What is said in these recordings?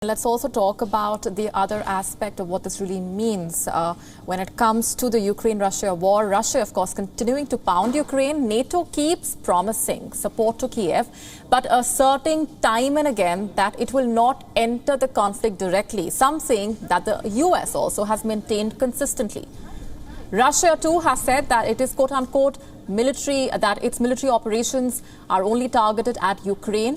Let's also talk about the other aspect of what this really means when it comes to the Ukraine-Russia war. Russia, of course, continuing to pound Ukraine. NATO keeps promising support to Kiev, but asserting time and again that it will not enter the conflict directly, something that the US also has maintained consistently. Russia, too, has said that it is, quote-unquote, that its military operations are only targeted at Ukraine.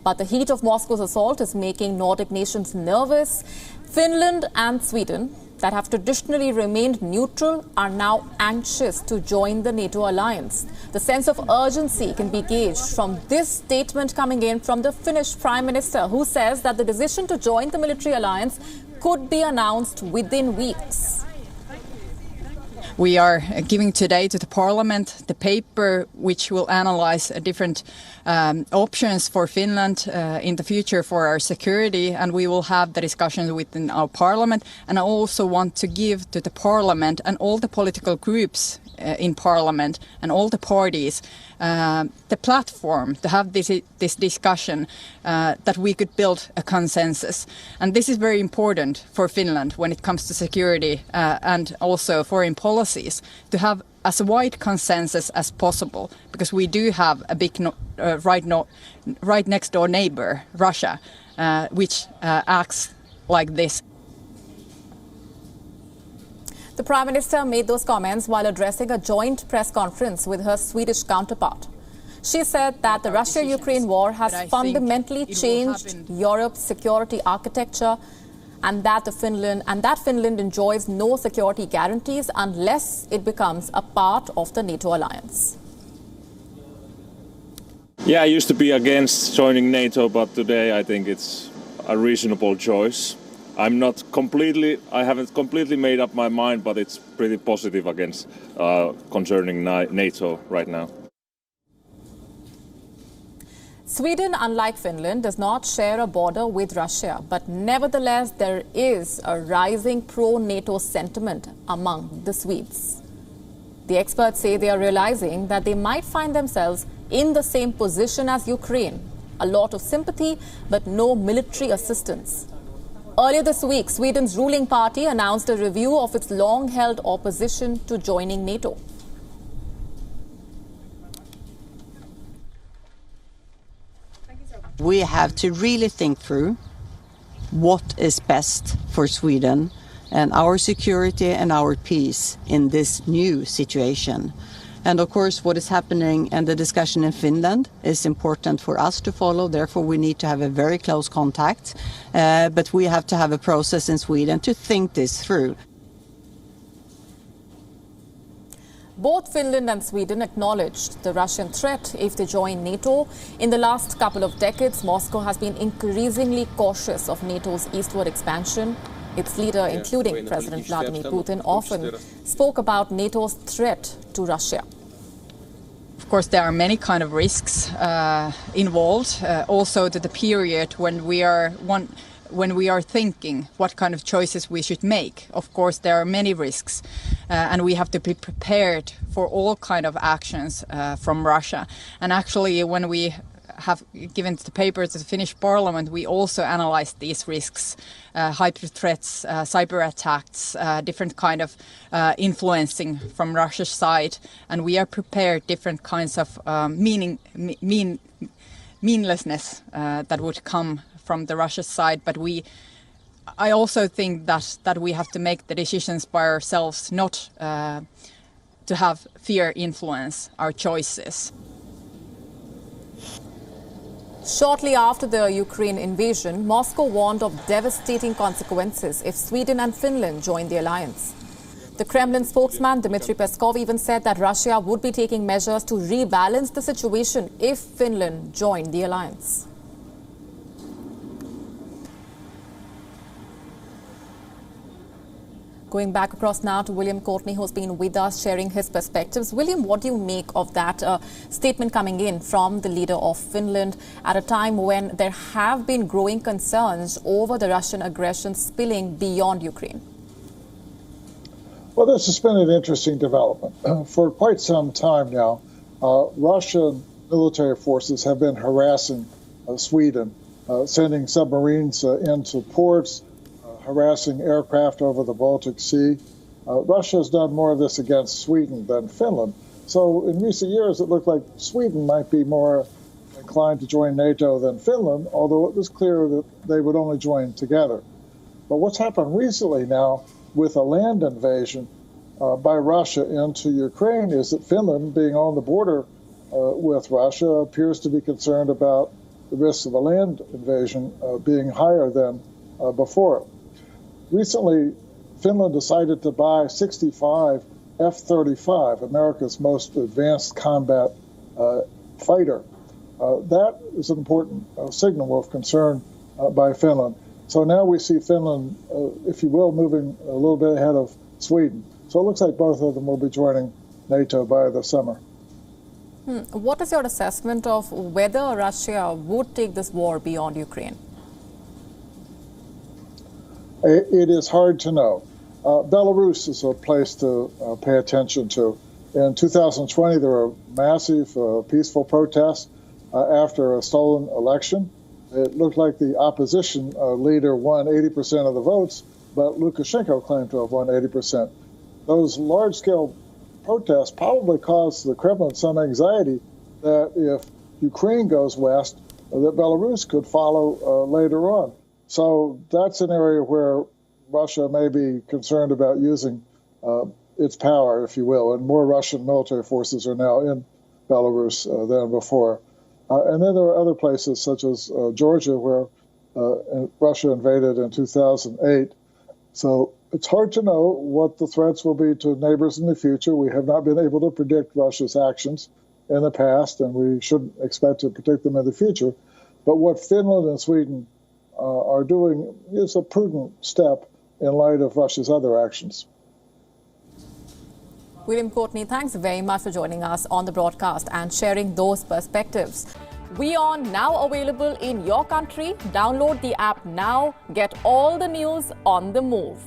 But the heat of Moscow's assault is making Nordic nations nervous. Finland and Sweden, that have traditionally remained neutral, are now anxious to join the NATO alliance. The sense of urgency can be gauged from this statement coming in from the Finnish Prime Minister, who says that the decision to join the military alliance could be announced within weeks. We are giving today to the Parliament the paper which will analyze different options for Finland in the future for our security, and we will have the discussions within our Parliament. And I also want to give to the Parliament and all the political groups in Parliament and all the parties the platform to have this discussion that we could build a consensus. And this is very important for Finland when it comes to security and also foreign policies, to have as wide consensus as possible, because we do have a big right next door neighbor, Russia, which acts like this. The Prime Minister made those comments while addressing a joint press conference with her Swedish counterpart. She said that the Russia-Ukraine war has fundamentally changed Europe's security architecture, and that Finland enjoys no security guarantees unless it becomes a part of the NATO alliance. Yeah, I used to be against joining NATO, but today I think it's a reasonable choice. I haven't completely made up my mind, but it's pretty positive against concerning NATO right now. Sweden, unlike Finland, does not share a border with Russia, but nevertheless there is a rising pro-NATO sentiment among the Swedes. The experts say they are realizing that they might find themselves in the same position as Ukraine. A lot of sympathy, but no military assistance. Earlier this week, Sweden's ruling party announced a review of its long-held opposition to joining NATO. We have to really think through what is best for Sweden and our security and our peace in this new situation. And of course, what is happening and the discussion in Finland is important for us to follow. Therefore, we need to have a very close contact. But we have to have a process in Sweden to think this through. Both Finland and Sweden acknowledged the Russian threat if they join NATO. In the last couple of decades, Moscow has been increasingly cautious of NATO's eastward expansion. Its leader, including President Vladimir Putin, often spoke about NATO's threat to Russia. Of course, there are many kind of risks involved, also to the period when we are thinking what kind of choices we should make. Of course, there are many risks, and we have to be prepared for all kind of actions from Russia. And actually, when we have given the paper to the Finnish Parliament, we also analyzed these risks, hybrid threats, cyber attacks, different kind of influencing from Russia's side, and we are prepared different kinds of meaninglessness that would come from the Russian side. But I also think that we have to make the decisions by ourselves, not to have fear influence our choices. Shortly after the Ukraine invasion, Moscow warned of devastating consequences if Sweden and Finland join the alliance. The Kremlin spokesman Dmitry Peskov even said that Russia would be taking measures to rebalance the situation if Finland joined the alliance. Going back across now to William Courtney, who's been with us sharing his perspectives. William, what do you make of that statement coming in from the leader of Finland at a time when there have been growing concerns over the Russian aggression spilling beyond Ukraine? Well, this has been an interesting development. For quite some time now, Russian military forces have been harassing Sweden sending submarines into ports, harassing aircraft over the Baltic Sea. Russia has done more of this against Sweden than Finland. So in recent years, it looked like Sweden might be more inclined to join NATO than Finland, although it was clear that they would only join together. But what's happened recently now with a land invasion by Russia into Ukraine is that Finland, being on the border with Russia, appears to be concerned about the risks of a land invasion being higher than before. Recently, Finland decided to buy 65 F-35, America's most advanced combat fighter. That is an important signal of concern by Finland. So now we see Finland, if you will, moving a little bit ahead of Sweden. So it looks like both of them will be joining NATO by the summer. What is your assessment of whether Russia would take this war beyond Ukraine? It is hard to know. Belarus is a place to pay attention to. In 2020, there were massive peaceful protests after a stolen election. It looked like the opposition leader won 80% of the votes, but Lukashenko claimed to have won 80%. Those large-scale protests probably caused the Kremlin some anxiety that if Ukraine goes west, that Belarus could follow later on. So that's an area where Russia may be concerned about using its power, if you will, and more Russian military forces are now in Belarus than before. And then there are other places, such as Georgia, where Russia invaded in 2008. So it's hard to know what the threats will be to neighbors in the future. We have not been able to predict Russia's actions in the past, and we shouldn't expect to predict them in the future. But what Finland and Sweden are doing is a prudent step in light of Russia's other actions. William Courtney, thanks very much for joining us on the broadcast and sharing those perspectives. WION now available in your country. Download the app now. Get all the news on the move.